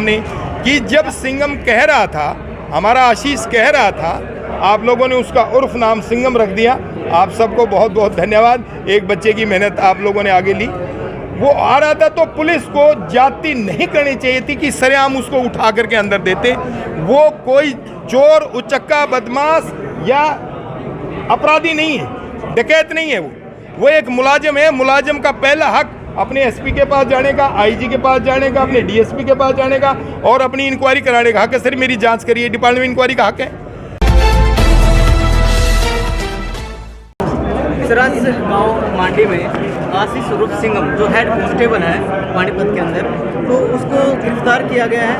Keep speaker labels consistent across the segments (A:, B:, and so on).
A: सामने कि जब सिंघम कह रहा था, हमारा आशीष कह रहा था, आप लोगों ने उसका उर्फ नाम सिंघम रख दिया। आप सबको बहुत बहुत धन्यवाद। एक बच्चे की मेहनत आप लोगों ने आगे ली। वो आ रहा था तो पुलिस को जाति नहीं करनी चाहिए थी कि सरेआम उसको उठा करके अंदर देते। वो कोई चोर, उचक्का, बदमाश या अपराधी नहीं है, डकैत नहीं है। वो एक मुलाजिम है। मुलाजिम का पहला हक अपने एसपी के पास जाने का, आईजी के पास जाने का, अपने डीएसपी के पास जाने का और अपनी इंक्वायरी कराने का हक है। सर मेरी जांच करिए, डिपार्टमेंट इंक्वायरी का हक है।
B: सराज गांव मांडी में आशीष उर्फ सिंघम जो हेड कांस्टेबल है पानीपत के अंदर, तो उसको गिरफ्तार किया गया है।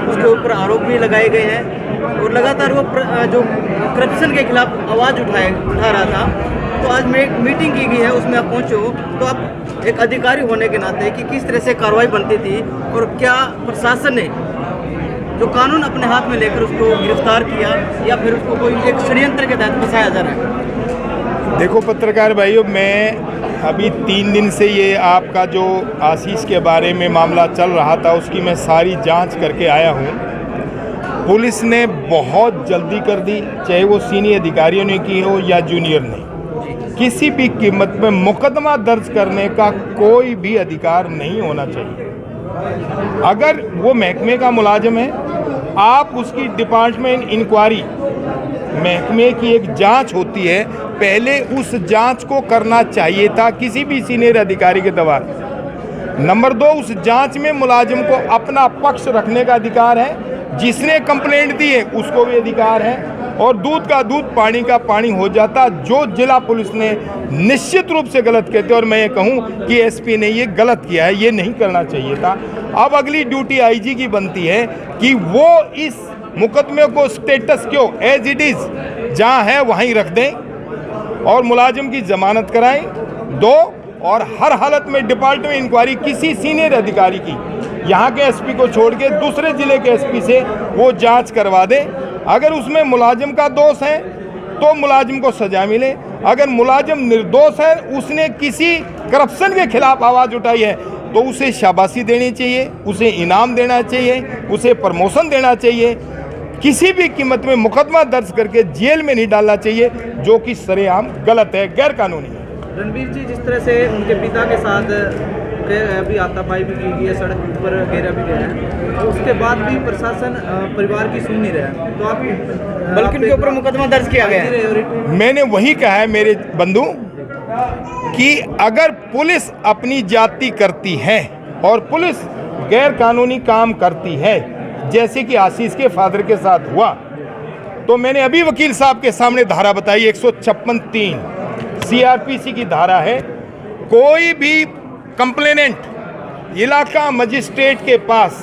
B: उसके ऊपर आरोप भी लगाए गए हैं और लगातार वो जो करप्शन के खिलाफ आवाज़ उठा रहा था। तो आज में एक मीटिंग की गई है, उसमें आप पहुँचे हो, तो आप एक अधिकारी होने के नाते कि किस तरह से कार्रवाई बनती थी और क्या प्रशासन ने जो कानून अपने हाथ में लेकर उसको गिरफ्तार किया या फिर उसको कोई एक षड्यंत्र के तहत फंसाया जा रहा है?
A: देखो पत्रकार भाइयों, मैं अभी 3 दिन से ये आपका जो आशीष के बारे में मामला चल रहा था उसकी मैं सारी जांच करके आया हूँ। पुलिस ने बहुत जल्दी कर दी, चाहे वो सीनियर अधिकारियों ने की हो या जूनियर ने। किसी भी कीमत में मुकदमा दर्ज करने का कोई भी अधिकार नहीं होना चाहिए। अगर वो महकमे का मुलाजिम है, आप उसकी डिपार्टमेंट इंक्वायरी, महकमे की एक जांच होती है, पहले उस जांच को करना चाहिए था किसी भी सीनियर अधिकारी के दबाव। नंबर 2, उस जांच में मुलाजिम को अपना पक्ष रखने का अधिकार है। जिसने कंप्लेंट दी है उसको भी अधिकार है और दूध का दूध, पानी का पानी हो जाता। जो जिला पुलिस ने निश्चित रूप से गलत कहते और मैं ये कहूँ कि एसपी ने ये गलत किया है, ये नहीं करना चाहिए था। अब अगली ड्यूटी आईजी की बनती है कि वो इस मुकदमे को स्टेटस क्यों एज इट इज़ जहाँ है वहीं रख दें और मुलाजिम की जमानत कराएं। 2, और हर हालत में डिपार्टमेंट इंक्वायरी किसी सीनियर अधिकारी की, यहाँ के एसपी को छोड़ के दूसरे जिले के एसपी से वो जांच करवा दें। अगर उसमें मुलाजिम का दोष है तो मुलाजिम को सजा मिले। अगर मुलाजिम निर्दोष है, उसने किसी करप्शन के खिलाफ आवाज़ उठाई है, तो उसे शाबाशी देनी चाहिए, उसे इनाम देना चाहिए, उसे प्रमोशन देना चाहिए। किसी भी कीमत में मुकदमा दर्ज करके जेल में नहीं डालना चाहिए, जो कि सरेआम गलत है, गैर कानूनी है।
B: रणबीर जी, जिस तरह से उनके पिता के साथ अभी हाथापाई भी की गई है, सड़क पर घेरा भी गया है, तो उसके बाद भी प्रशासन परिवार की सुन नहीं रहा है, तो आप बल्कि उनके ऊपर मुकदमा दर्ज किया गया है।
A: मैंने वही कहा है मेरे बंधु कि अगर पुलिस अपनी जाति करती है और पुलिस गैर कानूनी काम करती है, जैसे कि आशीष के फादर के साथ हुआ, तो मैंने अभी वकील साहब के सामने धारा बताई 156(3) सीआरपीसी की धारा है। कोई भी कंप्लेनेंट इलाका मजिस्ट्रेट के पास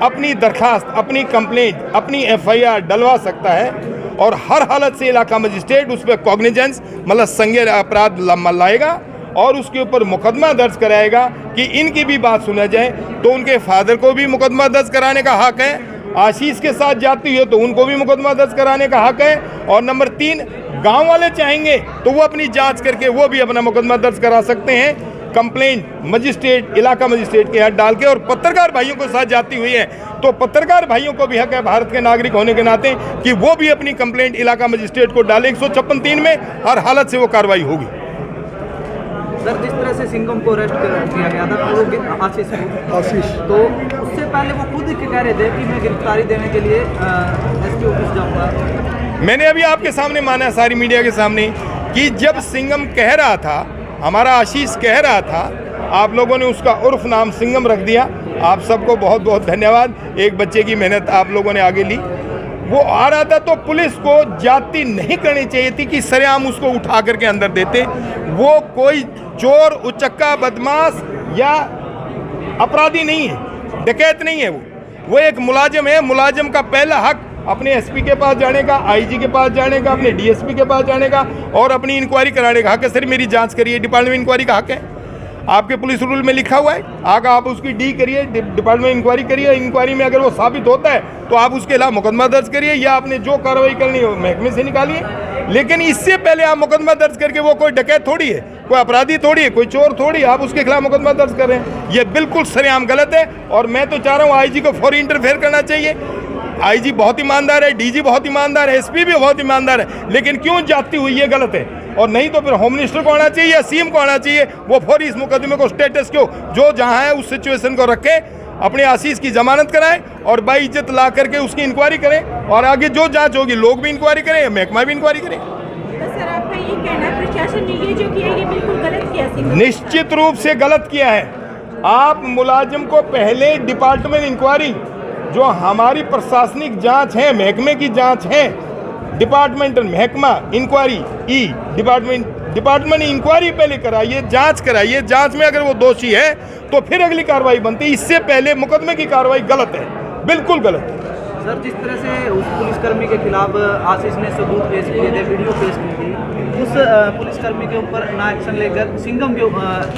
A: अपनी दरखास्त, अपनी कंप्लेंट, अपनी एफआईआर डलवा सकता है और हर हालत से इलाका मजिस्ट्रेट उस पर कॉग्निजेंस मतलब संज्ञेय अपराध लाएगा और उसके ऊपर मुकदमा दर्ज कराएगा कि इनकी भी बात सुना जाए। तो उनके फादर को भी मुकदमा दर्ज कराने का हक है, आशीष के साथ जाती हो तो उनको भी मुकदमा दर्ज कराने का हक है। और नंबर 3, गांव वाले चाहेंगे तो वो अपनी जांच करके वो भी अपना मुकदमा दर्ज करा सकते हैं। कंप्लेंट मजिस्ट्रेट, इलाका मजिस्ट्रेट के हाथ डाल के, और पत्रकार भाइयों के साथ जाती हुई है तो पत्रकार भाइयों को भी हक है भारत के नागरिक होने के नाते कि वो भी अपनी कंप्लेंट इलाका मजिस्ट्रेट को डाले। 156(3) में हर हालत से वो कार्रवाई होगी।
B: सर, जिस तरह से सिंघम को अरेस्ट किया गया था आशीष, तो उससे पहले वो खुद कह रहे थे कि मैं गिरफ्तारी देने के लिए एसपी ऑफिस जाऊंगा।
A: मैंने अभी आपके सामने माना, सारी मीडिया के सामने, कि जब सिंघम कह रहा था, हमारा आशीष कह रहा था, आप लोगों ने उसका उर्फ नाम सिंघम रख दिया। आप सबको बहुत बहुत धन्यवाद। एक बच्चे की मेहनत आप लोगों ने आगे ली। वो आ रहा था तो पुलिस को जाति नहीं करनी चाहिए थी कि सरेआम उसको उठा करके अंदर देते। वो कोई चोर, उचक्का, बदमाश या अपराधी नहीं है, डकैत नहीं है। वो एक मुलाजिम है। मुलाजिम का पहला हक अपने एसपी के पास जाने का, आईजी के पास जाने का, अपने डीएसपी के पास जाने का और अपनी इंक्वायरी कराने का हक है। सर मेरी जांच करिए, डिपार्टमेंट इंक्वायरी का हक है। आपके पुलिस रूल में लिखा हुआ है, आगे आप उसकी डी करिए, डिपार्टमेंट इंक्वायरी करिए। इंक्वायरी में अगर वो साबित होता है तो आप उसके खिलाफ मुकदमा दर्ज करिए या आपने जो कार्रवाई करनी हो महकमे से निकालिए। लेकिन इससे पहले आप मुकदमा दर्ज करके, वो कोई डकैत थोड़ी है, कोई अपराधी थोड़ी है, कोई चोर थोड़ी, आप उसके खिलाफ मुकदमा दर्ज कर रहे हैं। ये बिल्कुल सरेआम गलत है और मैं तो चाह रहा हूँ आईजी को फौरी इंटरफेयर करना चाहिए। आईजी बहुत ईमानदार है, डीजी बहुत ईमानदार है, एसपी भी बहुत ईमानदार है, लेकिन क्यों जाती हुई ये गलत है। और नहीं तो फिर होम मिनिस्टर को आना चाहिए या सीएम को आना चाहिए, वो फौरी इस मुकदमे को स्टेटस क्यों जो जहाँ है उस सिचुएशन को रखे, अपने आशीष की जमानत कराएं और बाइज्जत ला करके उसकी इंक्वायरी करें और आगे जो जांच होगी लोग भी इंक्वायरी करें, महकमा भी इंक्वायरी करें।
C: तो सर आपका ये कहना है प्रशासन ने ये जो किया ये बिल्कुल गलत किया?
A: निश्चित रूप से गलत किया है। आप मुलाजिम को पहले डिपार्टमेंट इंक्वायरी, जो हमारी प्रशासनिक जांच है, महकमे की जांच है, डिपार्टमेंटल महकमा इंक्वायरी डिपार्टमेंट इंक्वायरी पहले कराइए, जांच कराइए। जांच में अगर वो दोषी है तो फिर अगली कार्रवाई बनती है। इससे पहले मुकदमे की कार्रवाई गलत है, बिल्कुल गलत है।
B: सर जिस तरह से उस पुलिसकर्मी के खिलाफ आशीष ने सबूत पेश किए थे, वीडियो पेश की थी, उस पुलिसकर्मी के ऊपर ना एक्शन लेकर सिंघम के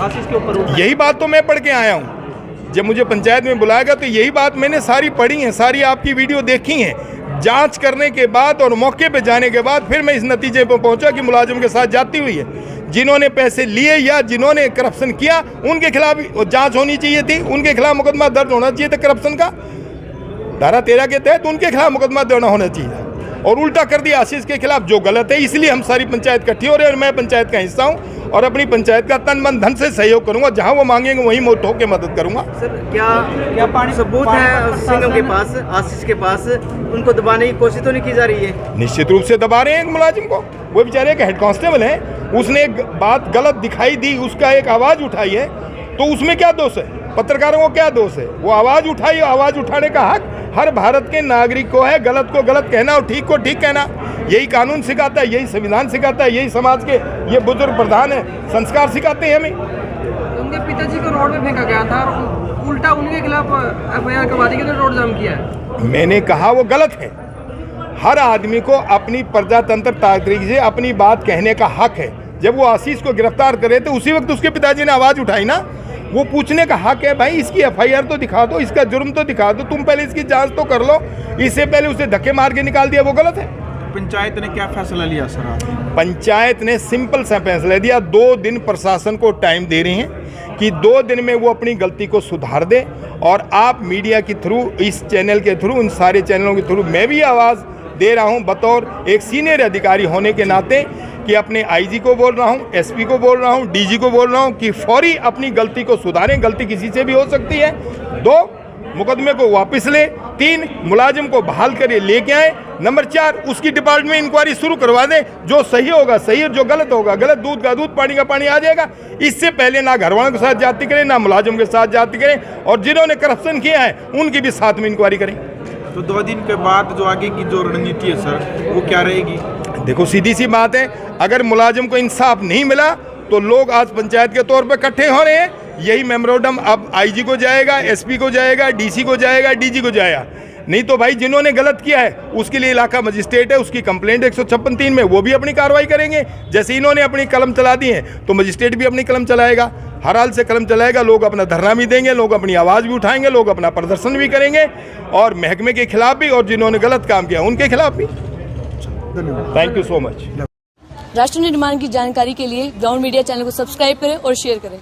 B: आशीष के ऊपर,
A: यही बात तो मैं पढ़ के आया हूँ। जब मुझे पंचायत में बुलाएगा तो यही बात मैंने सारी पढ़ी है, सारी आपकी वीडियो देखी है। जांच करने के बाद और मौके पे जाने के बाद फिर मैं इस नतीजे पर पहुंचा कि मुलाजिम के साथ जाती हुई है। जिन्होंने पैसे लिए या जिन्होंने करप्शन किया उनके खिलाफ जांच होनी चाहिए थी, उनके खिलाफ मुकदमा दर्ज होना चाहिए था करप्शन का, धारा 13 के तहत उनके खिलाफ मुकदमा दर्ज होना चाहिए, और उल्टा कर दिया आशीष के खिलाफ, जो गलत है। इसलिए हम सारी पंचायत इकट्ठी हो रहे हैं और मैं पंचायत का हिस्सा हूँ और अपनी पंचायत का तन मन धन से सहयोग करूंगा। जहां वो मांगेंगे वहीं मैं ठोक के मदद करूंगा।
B: सर क्या पानी सबूत है सिंघम के पास, आशीष के पास, उनको दबाने की कोशिश तो नहीं की जा रही है?
A: निश्चित रूप से दबा रहे हैं मुलाजिम को। वो बेचारे एक हेड कांस्टेबल है, उसने एक बात गलत दिखाई दी, उसका एक आवाज उठाई है, तो उसमें क्या दोष है? पत्रकारों को क्या दोष है? वो आवाज उठाई, आवाज उठाने का हक हर भारत के नागरिक को है। गलत को गलत कहना और ठीक को ठीक कहना, यही कानून सिखाता है, यही संविधान सिखाता है, यही समाज के ये बुजुर्ग प्रधान है संस्कार सिखाते हैं हमें।
D: उनके पिताजी को रोड में फेंका गया था और उल्टा उनके खिलाफ एफआईआर करवा दी, रोड जाम किया है।
A: मैंने कहा वो गलत है। हर आदमी को अपनी प्रजातंत्र तरीके से अपनी बात कहने का हक है। जब वो आशीष को गिरफ्तार करे तो उसी वक्त उसके पिताजी ने आवाज उठाई ना, वो पूछने का हक है, भाई इसकी एफआईआर तो दिखा दो, इसका जुर्म तो दिखा दो, तुम पहले इसकी जांच तो कर लो। इससे पहले उसे धक्के मार के निकाल दिया, वो गलत है।
E: पंचायत ने क्या फैसला लिया सर?
A: पंचायत ने सिंपल सा फैसला दिया, 2 दिन प्रशासन को टाइम दे रही हैं कि 2 दिन में वो अपनी गलती को सुधार दे। और आप मीडिया के थ्रू, इस चैनल के थ्रू, उन सारे चैनलों के थ्रू मैं भी आवाज़ दे रहा हूं बतौर एक सीनियर अधिकारी होने के नाते, कि अपने आईजी को बोल रहा हूं, एसपी को बोल रहा हूं, डीजी को बोल रहा हूं कि फौरी अपनी गलती को सुधारें। गलती किसी से भी हो सकती है। 2, मुकदमे को वापस ले। 3, मुलाजिम को बहाल कर लेके आए। नंबर 4, उसकी डिपार्टमेंट इंक्वायरी शुरू करवा दें। जो सही होगा सही और जो गलत होगा गलत। दूध का दूध, पानी का पानी आ जाएगा। इससे पहले ना घरवालों के साथ जाती करें, ना मुलाजिम के साथ जाती करें, और जिन्होंने करप्शन किया है उनकी भी साथ में इंक्वायरी करें।
E: तो 2 दिन के बाद जो आगे की जो रणनीति है सर, वो क्या रहेगी?
A: देखो सीधी सी बात है, अगर मुलाजिम को इंसाफ नहीं मिला तो लोग आज पंचायत के तौर पर इकट्ठे हो रहे हैं। यही मेमोरेंडम अब आईजी को जाएगा, एसपी को जाएगा, डीसी को जाएगा, डीजी को जाएगा। नहीं तो भाई जिन्होंने गलत किया है उसके लिए इलाका मजिस्ट्रेट है, उसकी कंप्लेंट 156(3) में, वो भी अपनी कार्रवाई करेंगे। जैसे इन्होंने अपनी कलम चला दी है तो मजिस्ट्रेट भी अपनी कलम चलाएगा, हर हाल से कलम चलाएगा। लोग अपना धरना भी देंगे, लोग अपनी आवाज़ भी उठाएंगे, लोग अपना प्रदर्शन भी करेंगे, और महकमे के खिलाफ भी और जिन्होंने गलत काम किया उनके खिलाफ भी। धन्यवाद, थैंक यू सो मच।
F: राष्ट्र निर्माण की जानकारी के लिए ग्राउंड मीडिया चैनल को सब्सक्राइब करें और शेयर करें।